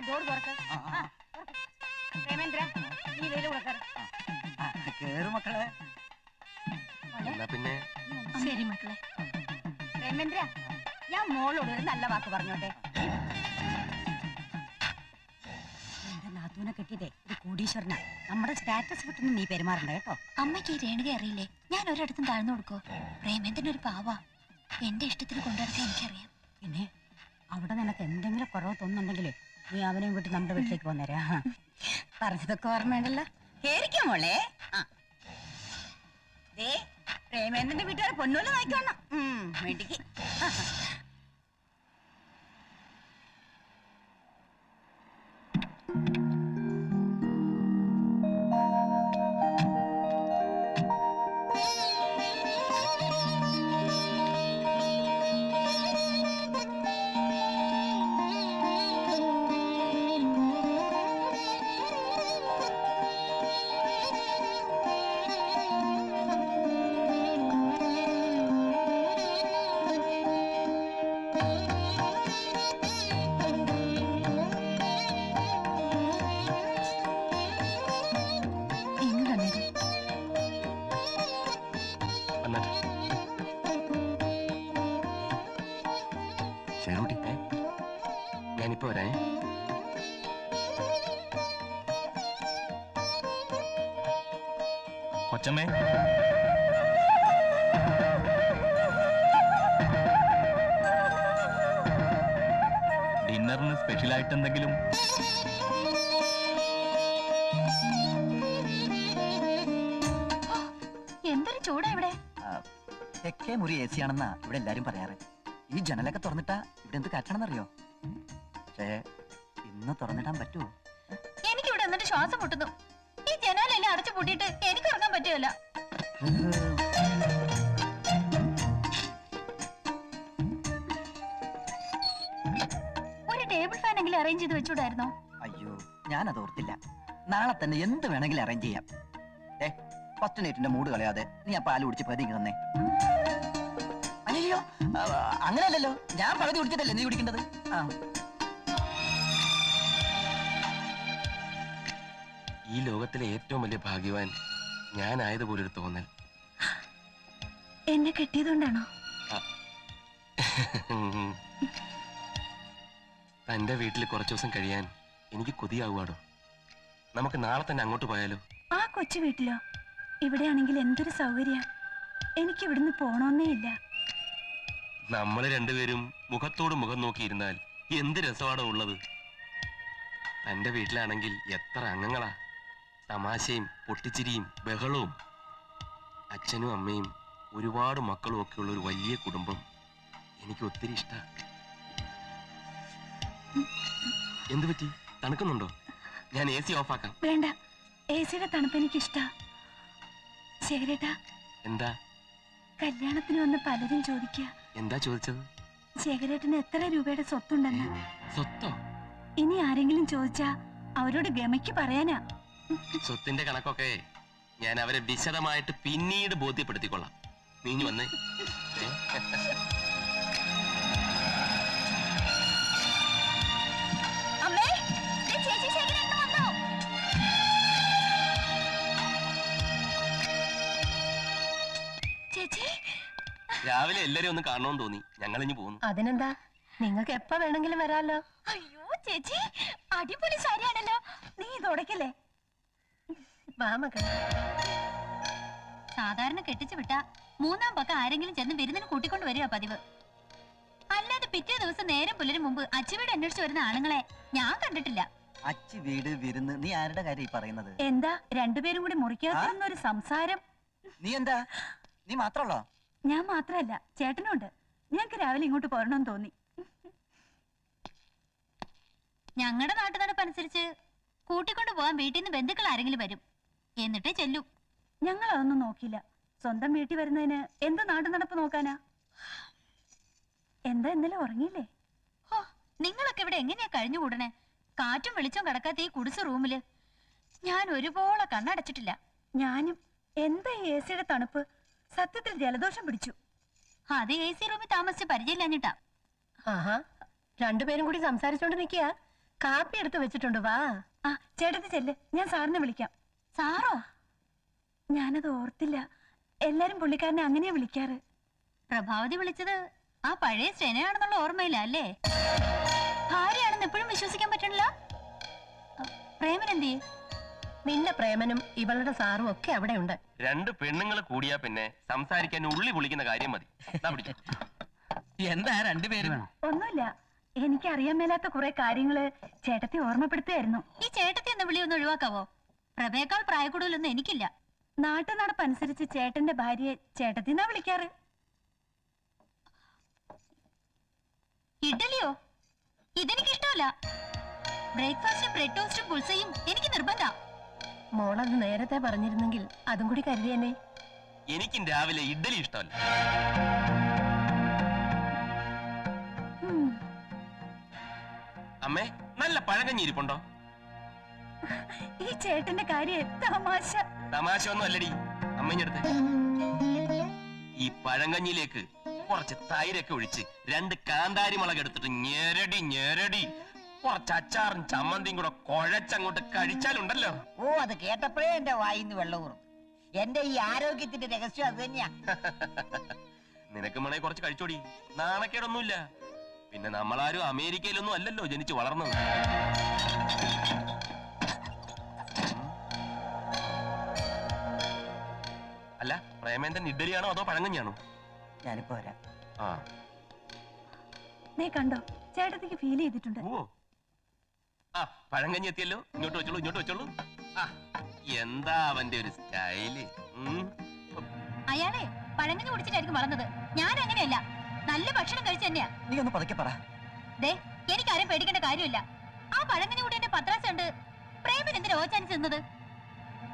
Door തുറക്ക്. പ്രേമേന്ദ്ര, നീ ഇതിലൂടെ കൊടുക്കാറ്. കേറ് മക്കളെ. പിന്നെ ശരി മക്കളെ. പ്രേമേന്ദ്ര, ഞാൻ മോളോട് ഒരു നല്ല വാക്ക് പറഞ്ഞോട്ടെ. എന്റെ നാത്തൂനെ കെട്ടിയതേ ഒരു കോടീശ്വരനാ. നമ്മുടെ സ്റ്റാറ്റസ് വിട്ടൊന്നും നീ പെരുമാറണ്ട കേട്ടോ. അമ്മയ്ക്ക് ഈ രേണുക അറിയില്ലേ? ഞാൻ ഒരിടത്തും താഴ്ന്നു കൊടുക്കോ? പ്രേമേന്ദ്രൻ ഒരു പാവാ. എന്റെ ഇഷ്ടത്തിന് കൊണ്ടുനടക്കാൻ എനിക്കറിയാം. പിന്നെ അവിടെ നിനക്ക് എന്തെങ്കിലും കുറവ് തോന്നുന്നുണ്ടെങ്കിലേ നീ അവനെയും കൂട്ടി നമ്മുടെ വീട്ടിലേക്ക് പോന്നേരാ. പറഞ്ഞതൊക്കെ ഓർമ്മയുണ്ടല്ലോ. കേറിക്കോ മോളെ. പ്രേമേന്ദ്രന്റെ വീട്ടുകാരെ പൊന്നൂല് നോക്കണം. വേണ്ടിക്ക് ഞാനിപ്പോ വരാ. കൊച്ചമ്മേ, ഡിന്നറിന് സ്പെഷ്യൽ ആയിട്ട് എന്തെങ്കിലും? എന്തൊരു ചൂടാ ഇവിടെ. തെക്കേ മുറി AC ആണെന്നാ ഇവിടെ എല്ലാരും പറയാറ്. ഈ ജനലൊക്കെ തുറന്നിട്ടാ ഇവിടെ എന്ത് കാറ്റാണെന്നറിയോ? പക്ഷേ ഇന്ന് തുറന്നിടാൻ പറ്റുമോ? എനിക്കിവിടെ എന്നിട്ട് ശ്വാസം മുട്ടുന്നു. ഈ ജനാലെല്ലാം അടച്ചു പൂട്ടിയിട്ട് എനിക്ക് ഉറങ്ങാൻ പറ്റുമല്ല. ഒരു ടേബിൾ ഫാൻ എങ്കിലും അറേഞ്ച് ചെയ്ത് വെച്ചൂടായിരുന്നോ? അയ്യോ, ഞാനത് ഓർത്തില്ല. നാളെ തന്നെ എന്ത് വേണമെങ്കിലും അറേഞ്ച് ചെയ്യാം. ഫസ്റ്റ് നൈറ്റിന്റെ മൂഡ് കളയാതെ നീ ആ പാല് കുടിച്ച് പതിങ്ങി തന്നെ. അയ്യോ, അങ്ങനെയല്ലല്ലോ. ഞാൻ പകുതി കുടിച്ചിട്ടല്ലേ നീ കുടിക്കേണ്ടത്. ഈ ലോകത്തിലെ ഏറ്റവും വലിയ ഭാഗ്യവാൻ ഞാനായതുപോലൊരു തോന്നൽ. എന്നെ കെട്ടിയതുകൊണ്ടാണോ? തന്റെ വീട്ടിൽ കുറച്ചു ദിവസം കഴിയാൻ എനിക്ക് കൊതിയാവുകയാണോ? നമുക്ക് നാളെ തന്നെ അങ്ങോട്ട് പോയാലോ? ആ കൊച്ചു വീട്ടിലോ? ഇവിടെയാണെങ്കിൽ എന്തൊരു സൗകര്യ. എനിക്ക് ഇവിടുന്ന് പോണോന്നേ ഇല്ല. നമ്മൾ രണ്ടുപേരും മുഖത്തോട് മുഖം നോക്കിയിരുന്നാൽ എന്ത് രസമാണോ ഉള്ളത്. തന്റെ വീട്ടിലാണെങ്കിൽ എത്ര അംഗങ്ങളാ. തമാശയും പൊട്ടിച്ചിരിയും ബഹളവും. അച്ഛനും അമ്മയും ഒരുപാട് മക്കളും ഒക്കെ ഉള്ള ഒരു വലിയ കുടുംബം എനിക്ക് ഒത്തിരി ഇഷ്ടാ. എന്തു പറ്റി? തണുക്കുന്നുണ്ടോ? ഞാൻ AC ഓഫാക്കാം. വേണ്ട, ACയുടെ തണുപ്പ് എനിക്ക് ഇഷ്ടാ. ശേഖരേട്ടാ, എന്താ? കല്യാണത്തിന് വന്ന് പലരും ചോദിക്കുക. എന്താ ചോദിച്ചത്? ശേഖരേട്ടന് എത്ര രൂപയുടെ സ്വത്തുണ്ടെന്ന്. സ്വത്തോ? ഇനി ആരെങ്കിലും ചോദിച്ചാ അവരോട് ഗമയ്ക്ക് പറയാനാ. സ്വത്തിന്റെ കണക്കൊക്കെ ഞാൻ അവരെ വിശദമായിട്ട് പിന്നീട് ബോധ്യപ്പെടുത്തിക്കൊള്ളാം. നീഞ്ഞു വന്നേ. രാവിലെ എല്ലാരും ഒന്ന് കാണണമെന്ന് തോന്നി. ഞങ്ങൾ ഇനി പോകുന്നു. അതിനെന്താ, നിങ്ങൾക്ക് എപ്പ വേണമെങ്കിലും വരാലോ. അയ്യോ ചേച്ചി, അടിപൊളി സാരിയാണല്ലോ. നീ തുടക്കല്ലേ? സാധാരണ കെട്ടിച്ചു വിട്ടാ മൂന്നാം പക്കം ആരെങ്കിലും ചെന്ന് വിരുന്നിന് കൂട്ടിക്കൊണ്ട് വരിക പതിവ്. അല്ലാതെ പിറ്റേ ദിവസം നേരം പുലരും മുമ്പ് അച്ചുവീട് അന്വേഷിച്ചു വരുന്ന ആണുങ്ങളെ ഞാൻ കണ്ടിട്ടില്ല. അച്ചു വീട് വിരുന്ന്, നീ ആരുടെ കാര്യം പറയുന്നത്? എന്താ രണ്ടുപേരും കൂടി മുറിക്കാത്ത ഒരു സംസാരം? നീ എന്താ, നീ മാത്രമല്ലോ? ഞാൻ മാത്രല്ല, ചേട്ടനുണ്ട്. ഞങ്ങക്ക് രാവിലെ ഇങ്ങോട്ട് പോരണമെന്ന് തോന്നി. ഞങ്ങളുടെ നാട്ടു നടപ്പനുസരിച്ച് കൂട്ടിക്കൊണ്ട് പോകാൻ വീട്ടിൽ നിന്ന് ബന്ധുക്കൾ ആരെങ്കിലും വരും, എന്നിട്ടേ ചെല്ലൂ. ഞങ്ങൾ അതൊന്നും നോക്കില്ല. സ്വന്തം വീട്ടിൽ വരുന്നതിന് എന്ത് നാട്ടു നടപ്പ് നോക്കാനാ? എന്താ ഇന്നലെ ഉറങ്ങിയില്ലേ? നിങ്ങളൊക്കെ ഇവിടെ എങ്ങനെയാ കഴിഞ്ഞുകൂടണേ? കാറ്റും വെളിച്ചം കിടക്കാത്ത ഈ കുടിച്ച റൂമില് ഞാൻ ഒരുപോലെ കണ്ണടച്ചിട്ടില്ല. ഞാനും. എന്താ ഈ AC-യുടെ തണുപ്പ്? സത്യത്തിൽ ജലദോഷം പിടിച്ചു. അത് AC റൂമിൽ താമസിച്ച് പരിചയമില്ലാഞ്ഞിട്ടാ. രണ്ടുപേരും കൂടി സംസാരിച്ചോണ്ട് നിൽക്കുക. കാപ്പി എടുത്ത് വെച്ചിട്ടുണ്ട് വാ. ആ ചേട്ടത്തി ചെല്ല്, ഞാൻ സാറിനെ വിളിക്കാം. സാറോ? ഞാനത് ഓർത്തില്ല. എല്ലാരും പുള്ളിക്കാരനെ അങ്ങനെയാ വിളിക്കാറ്. പ്രഭാവതി വിളിച്ചത് ആ പഴയ സ്റ്റെനയാണെന്നുള്ള ഓർമ്മയില്ല അല്ലേ? ഭാര്യയാണെന്ന് എപ്പോഴും വിശ്വസിക്കാൻ പറ്റണില്ല. പ്രേമൻ എന്തിയെ? നിന്റെ പ്രേമനും ഇവളുടെ സാറും ഒക്കെ അവിടെ ഉണ്ട്. രണ്ട് പെണ്ണുങ്ങൾ കൂടിയാ പിന്നെ സംസാരിക്കാൻ ഉള്ളി പൊളിക്കുന്ന കാര്യം മതി. ദാ പിടിച്ചോ. എന്താ രണ്ടുപേരും? ഒന്നുമില്ല, എനിക്കറിയാൻ മേലാത്ത കുറെ കാര്യങ്ങള് ചേട്ടത്തി ഓർമ്മപ്പെടുത്തുകയായിരുന്നു. ഈ ചേട്ടത്തി എന്ന വിളി ഒന്ന് ഒഴിവാക്കാവോ? പ്രഭയേക്കാൾ പ്രായക്കൂടുതലൊന്നും എനിക്കില്ല. നാട്ടു നടപ്പനുസരിച്ച് ചേട്ടന്റെ ഭാര്യയെ ചേട്ടത്തിന്നാ വിളിക്കാറ്. ഇഡലിയോ? ഇതെനിക്കിഷ്ടമല്ല. ബ്രേക്ക്ഫാസ്റ്റും ബ്രെഡ് ടോസ്റ്റും പുൾസയും എനിക്ക് നിർബന്ധം. മോളത് നേരത്തെ പറഞ്ഞിരുന്നെങ്കിൽ അതും കൂടി കരുതിയെന്നെ. എനിക്കും രാവിലെ ഇഡ്ഡലി ഇഷ്ടമല്ല. അമ്മേ, നല്ല പഴങ്കഞ്ഞി ഇരിപ്പുണ്ടോ? ഈ ചേട്ടന്റെ കാര്യം തമാശ. തമാശ ഒന്നും അല്ലടി. അമ്മഞ്ഞെടുത്ത് ഈ പഴങ്കഞ്ഞിയിലേക്ക് കുറച്ച് തൈരൊക്കെ ഒഴിച്ച് 2 കാന്താരി മുളക് എടുത്തിട്ട് ഞെരടി ഞെരടി കുറച്ച് അച്ചാറും ചമ്മന്തിയും കൂടെ കുഴച്ചങ്ങോട്ട് കഴിച്ചാലുണ്ടല്ലോ. ഓ, അത് കേട്ടപ്പോഴേ എന്റെ വായിന്ന് വെള്ളം ഊറും. എന്റെ ഈ ആരോഗ്യത്തിന്റെ രഹസ്യം അത് തന്നെയാ. നിനക്ക് മണേ കുറച്ച് കഴിച്ചോടി, നാണക്കേടൊന്നുമില്ല. പിന്നെ നമ്മളാരും അമേരിക്കയിലൊന്നും അല്ലല്ലോ ജനിച്ചു വളർന്നത്. അല്ല, പ്രേമേന്ദ്രൻ ഇഡ്ഡലിയാണോ അതോ പഴങ്കഞ്ഞിയാണോ? ഞാനിപ്പോ വരാം. ആ, നീ കണ്ടോ, ചേട്ടത്തിക്ക് ഫീൽ ചെയ്തിട്ടുണ്ട്. ഓ, ആ പഴങ്കഞ്ഞി എത്തിയല്ലോ. ഇങ്ങോട്ട് വെച്ചോളൂ, ഇങ്ങോട്ട് വെച്ചോളൂ. ആ, എന്താ അവന്റെ ഒരു സ്റ്റൈല്. അയാളെ പഴങ്കഞ്ഞി കുടിച്ചിട്ടായിരിക്കും വളർന്നത്. ഞാൻ അങ്ങനെയല്ല, നല്ല ഭക്ഷണം കഴിച്ചു തന്നെയാ. നീ ഒന്ന് പതുക്കെ പറ. ദേ, എനിക്കാരും പേടിക്കേണ്ട കാര്യമില്ല. ആ പഴങ്കഞ്ഞി കൂടി എന്റെ പത്രാസ് ഉണ്ട്. പ്രേമൻ എന്തിനാ ഓച്ചാനിച്ച് നിന്നത്?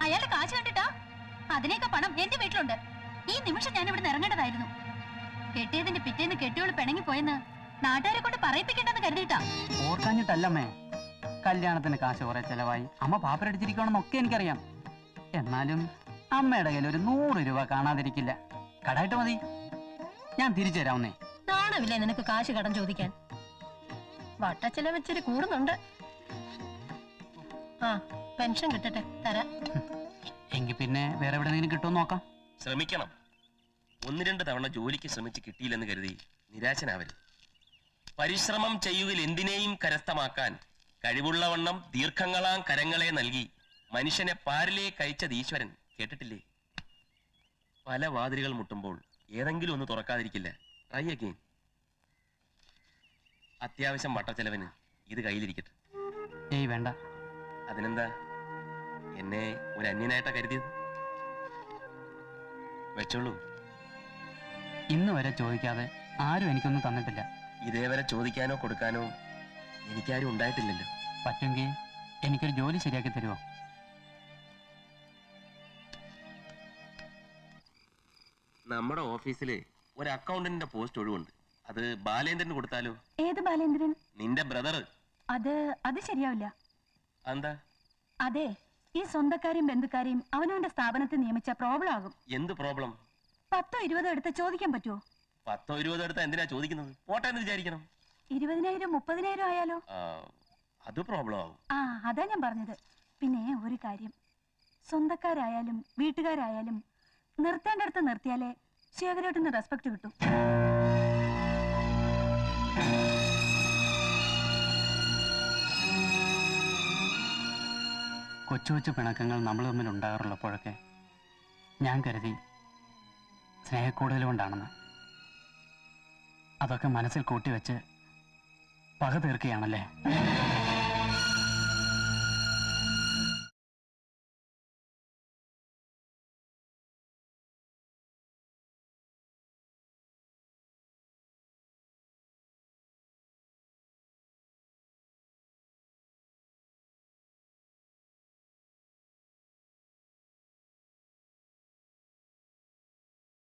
അയാളുടെ കാശ് കണ്ടിട്ടാ? അതിനേക്കാ പണം എന്റെ വീട്ടിലുണ്ട്. ഈ നിമിഷം ഞാൻ ഇവിടെ ഇറങ്ങേണ്ടതായിരുന്നു. കെട്ടിയതിന്റെ പിറ്റേന്ന് കെട്ടിയോള് പിണങ്ങിപ്പോയെന്ന് നാട്ടുകാരെ കൊണ്ട് പറയിപ്പിക്കേണ്ടെന്ന് കരുതിയിട്ടാ. ഓർക്കാഞ്ഞിട്ടല്ലമ്മേ, കല്യാണത്തിന് കാശ് കുറെ ചെലവായി, അമ്മ പാപ്പരടിച്ചിരിക്കണമെന്നൊക്കെ എനിക്കറിയാം. എന്നാലും അമ്മയുടെ കയ്യിൽ ഒരു 100 രൂപ കാണാതിരിക്കില്ല. കടായിട്ട് മതി, ഞാൻ തിരിച്ചു തരാവുന്നേ. നാണമില്ലേ നിനക്ക് കാശ് കടം ചോദിക്കാൻ? വട്ടച്ചെലവ് വെച്ചിട്ട് കൂടുന്നുണ്ട്. ആ, പെൻഷൻ കിട്ടട്ടെ, തരാം. എങ്കിൽ പിന്നെ വേറെ എവിടെയെങ്കിലും കിട്ടുമെന്ന് നോക്കാം. ശ്രമിക്കണം. 1-2 തവണ ജോലിക്ക് ശ്രമിച്ച് കിട്ടിയില്ലെന്ന് കരുതി നിരാശനാവരുത്. പരിശ്രമം ചെയ്യുകിൽ എന്തിനേയും കരസ്ഥമാക്കാൻ കഴിവുള്ളവണ്ണം ദീർഘങ്ങളാം കരങ്ങളെ നൽകി മനുഷ്യനെ പാരിലേക്ക് അയച്ചത് ഈശ്വരൻ. കേട്ടിട്ടില്ലേ? പല വാതിലുകൾ മുട്ടുമ്പോൾ ഏതെങ്കിലും ഒന്ന് തുറക്കാതിരിക്കില്ല. Try again. അത്യാവശ്യം വട്ടച്ചെലവിന് ഇത് കയ്യിലിരിക്കട്ടെ. ഏയ് വേണ്ട. അതിനെന്താ, എന്നെ ഒരു അന്യനായിട്ടാ കരുതിയത്? വെച്ചോളൂ. ഇന്ന് വരെ ചോദിക്കാതെ ആരും എനിക്കൊന്നും തന്നിട്ടില്ല. ഇതേവരെ ചോദിക്കാനോ കൊടുക്കാനോ എനിക്കാരും ഉണ്ടായിട്ടില്ലല്ലോ. പറ്റുമെങ്കിൽ എനിക്കൊരു ജോലി ശരിയാക്കി തരുമോ? നമ്മുടെ ഓഫീസില് ഒരു അക്കൗണ്ടന്റിന്റെ പോസ്റ്റ് ഒഴിവുണ്ട്. അത് ബാലേന്ദ്രന് കൊടുത്താലോ? ഏത് ബാലേന്ദ്രൻ? നിന്റെ ബ്രദർ. അത് ശരിയാവില്ല. എന്താ? അതെ, ഈ സ്വന്തക്കാരെയും ബന്ധുക്കാരെയും അവനവന്റെ സ്ഥാപനത്തിൽ നിയമിച്ച പ്രോബ്ലം ആകും. എന്ത് പ്രോബ്ലം? 10-20 എടുത്ത് ചോദിക്കാൻ പറ്റുമോ? 10-20 എടുത്താ എന്തിനാ ചോദിക്കുന്നത്? പോട്ടെ എന്ന് വിചാരിക്കണം. 20,000-30,000 ആയാലോ? അത് പ്രോബ്ലം ആവും. ആ, അതാ ഞാൻ പറഞ്ഞത്. പിന്നെ ഒരു കാര്യം, സ്വന്തക്കാരായാലും വീട്ടുകാരായാലും നിർത്തേണ്ടടുത്ത് നിർത്തിയാലേ ശേഖരേട്ടന് റെസ്പെക്ട് കിട്ടും. കൊച്ചു കൊച്ചു പിണക്കങ്ങൾ നമ്മൾ തമ്മിൽ ഉണ്ടാകാറുള്ളപ്പോഴൊക്കെ ഞാൻ കരുതി സ്നേഹക്കൂടുതൽ കൊണ്ടാണെന്ന്. അതൊക്കെ മനസ്സിൽ കൂട്ടിവെച്ച് പക തീർക്കുകയാണല്ലേ.